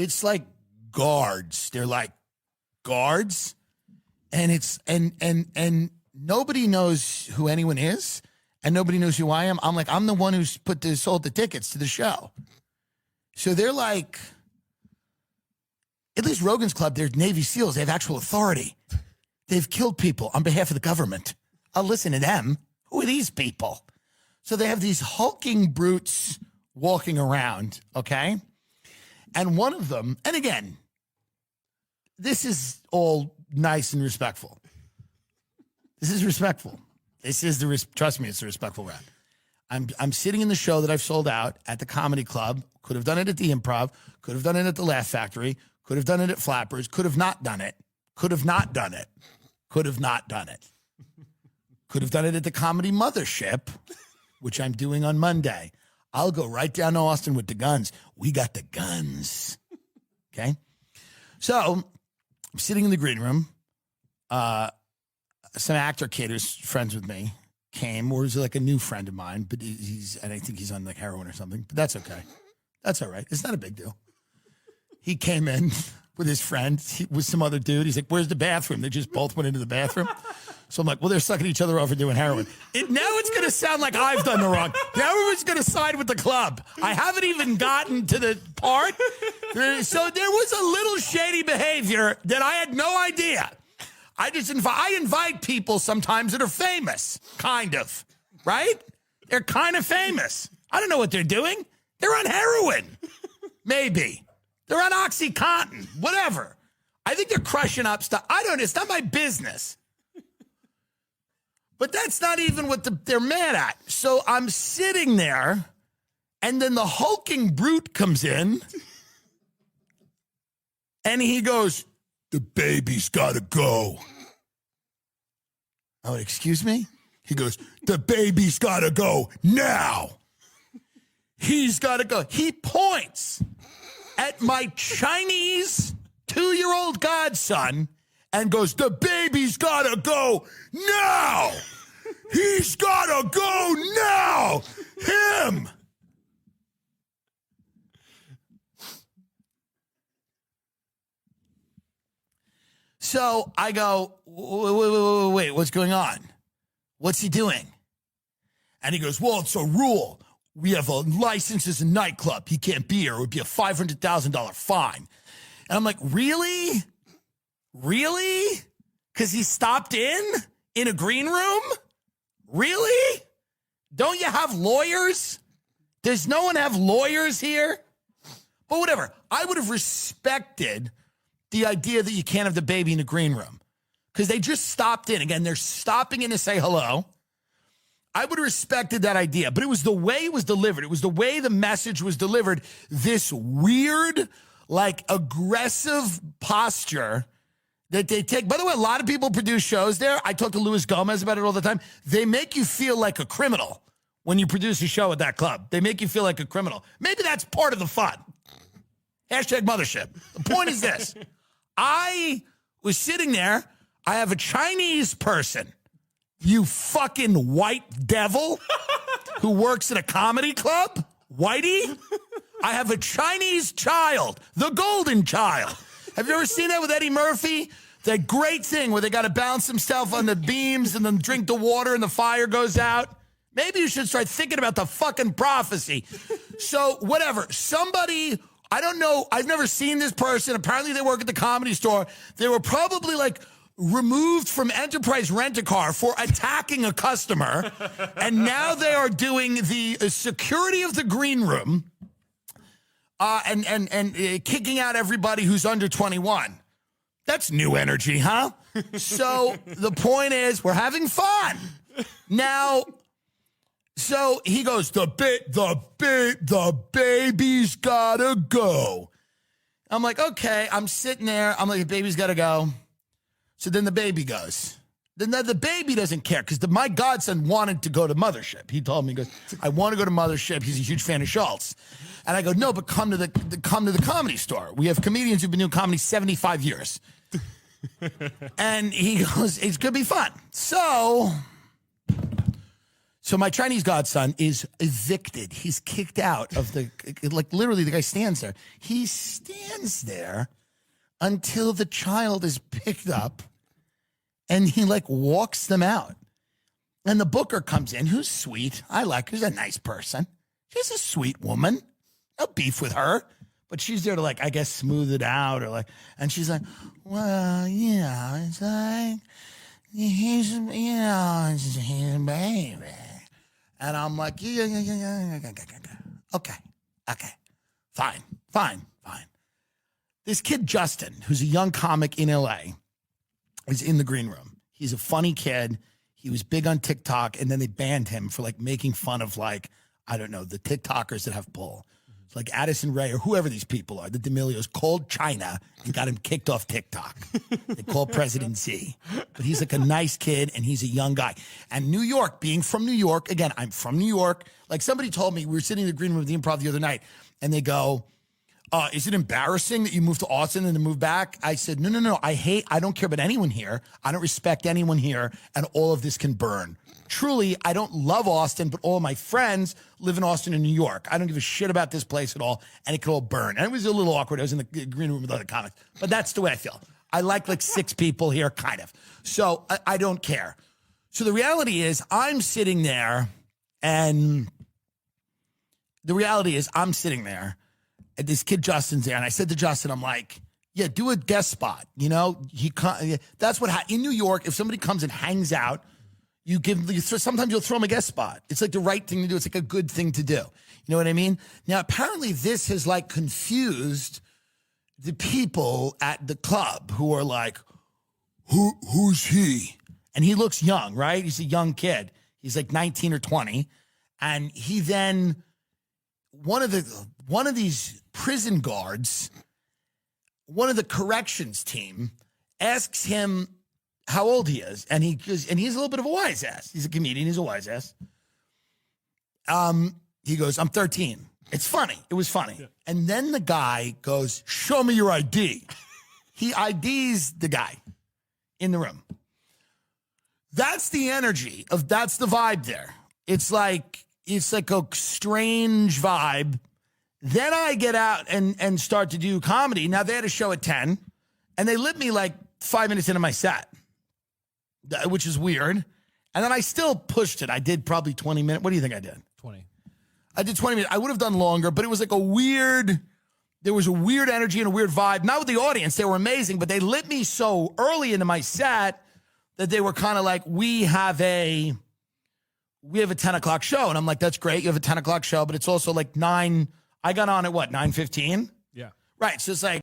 it's like guards. They're like guards, and it's and nobody knows who anyone is, and nobody knows who I am. I'm like, I'm the one who's sold the tickets to the show. So they're like, at least Rogan's Club, they're Navy SEALs. They have actual authority. They've killed people on behalf of the government. I'll listen to them. Who are these people? So they have these hulking brutes walking around, okay? And one of them, and again, this is all nice and respectful. This is respectful. This is trust me, it's a respectful round. I'm sitting in the show that I've sold out at the Comedy Club. Could have done it at the Improv. Could have done it at the Laugh Factory. Could have done it at Flappers. Could have not done it. Could have not done it. Could have not done it. Could have done it at the Comedy Mothership, which I'm doing on Monday. I'll go right down to Austin with the guns. We got the guns. Okay? So I'm sitting in the green room. Some actor kid who's friends with me came, or is like a new friend of mine, but and I think he's on like heroin or something, but that's okay. That's all right. It's not a big deal. He came in with his friend, with some other dude. He's like, where's the bathroom? They just both went into the bathroom. So I'm like, well, they're sucking each other over doing heroin. Now it's going to sound like I've done the wrong. Now everyone's going to side with the club. I haven't even gotten to the part. So there was a little shady behavior that I had no idea. I invite people sometimes that are famous, kind of, right? They're kind of famous. I don't know what they're doing. They're on heroin, maybe. They're on OxyContin, whatever. I think they're crushing up stuff. I don't know. It's not my business. But that's not even what they're mad at. So I'm sitting there, and then the hulking brute comes in, and he goes, the baby's got to go. I went, excuse me? He goes, the baby's got to go now. He's got to go. He points at my Chinese 2-year-old godson and goes, the baby's got to go now. He's got to go now. Him. So I go, wait, what's going on? What's he doing? And he goes, well, it's a rule. We have a license as a nightclub. He can't be here. It would be a $500,000 fine. And I'm like, really? Really? Because he stopped in a green room? Really? Don't you have lawyers? Does no one have lawyers here? But whatever. I would have respected the idea that you can't have the baby in the green room because they just stopped in. Again, they're stopping in to say hello. I would have respected that idea, but it was the way it was delivered. It was the way the message was delivered. This weird, like aggressive posture that they take. By the way, a lot of people produce shows there. I talk to Luis Gomez about it all the time. They make you feel like a criminal when you produce a show at that club. They make you feel like a criminal. Maybe that's part of the fun. Hashtag mothership. The point is this. I was sitting there. I have a Chinese person, you fucking white devil, who works at a comedy club, Whitey. I have a Chinese child, the golden child. Have you ever seen that with Eddie Murphy? That great thing where they got to balance themselves on the beams and then drink the water and the fire goes out. Maybe you should start thinking about the fucking prophecy. So whatever, somebody... I don't know. I've never seen this person. Apparently they work at the Comedy Store. They were probably like removed from Enterprise Rent-A-Car for attacking a customer. And now they are doing the security of the green room and kicking out everybody who's under 21. That's new energy, huh? So the point is we're having fun. Now... So he goes, the baby's gotta go. I'm like, okay, I'm sitting there. I'm like, the baby's gotta go. So then the baby goes. Then the baby doesn't care because my godson wanted to go to Mothership. He told me, he goes, I want to go to Mothership. He's a huge fan of Schultz. And I go, no, but come to the Comedy Store. We have comedians who've been doing comedy 75 years. And he goes, it's going to be fun. So So my Chinese godson is evicted. He's kicked out of the, like literally the guy stands there. He stands there until the child is picked up and he like walks them out. And the booker comes in, who's sweet. I like her. She's a nice person. She's a sweet woman. No beef with her. But she's there to like, I guess, smooth it out or like, and she's like, well, it's like, he's a baby. And I'm like, yeah. Okay. Fine. This kid, Justin, who's a young comic in LA, is in the green room. He's a funny kid. He was big on TikTok, and then they banned him for like making fun of like, I don't know, the TikTokers that have pull. It's like Addison Rae or whoever these people are, the D'Amelios, called China and got him kicked off TikTok. They called President Z. But he's like a nice kid, and he's a young guy. And New York, being from New York, again, I'm from New York. Like somebody told me, we were sitting in the green room of the Improv the other night, and they go, is it embarrassing that you moved to Austin and then moved back? I said, no. I don't care about anyone here. I don't respect anyone here, and all of this can burn. Truly, I don't love Austin, but all my friends live in Austin and New York. I don't give a shit about this place at all, and it could all burn. And it was a little awkward. I was in the green room with other comics, but that's the way I feel. I like 6 people here, kind of. So I don't care. So the reality is I'm sitting there, and this kid Justin's there, and I said to Justin, I'm like, yeah, do a guest spot. That's what in New York, if somebody comes and hangs out, sometimes you'll throw them a guest spot. It's like the right thing to do. It's like a good thing to do. You know what I mean? Now, apparently this has like confused the people at the club who are like, who's he? And he looks young, right? He's a young kid. He's like 19 or 20. And he then, one of these prison guards, one of the corrections team asks him how old he is. And he's a little bit of a wise ass. He's a comedian. He's a wise ass. He goes, I'm 13. It's funny. It was funny. Yeah. And then the guy goes, show me your ID. He IDs the guy in the room. That's the energy that's the vibe there. It's like a strange vibe. Then I get out and start to do comedy. Now they had a show at 10 and they lit me like 5 minutes into my set, which is weird. And then I still pushed it. I did probably 20 minutes. What do you think I did? 20. I did 20 minutes. I would have done longer, but it was like there was a weird energy and a weird vibe. Not with the audience. They were amazing, but they lit me so early into my set that they were kind of like, we have a 10 o'clock show. And I'm like, that's great. You have a 10 o'clock show, but it's also like 9. I got on at what, 9:15? Yeah. Right. So it's like,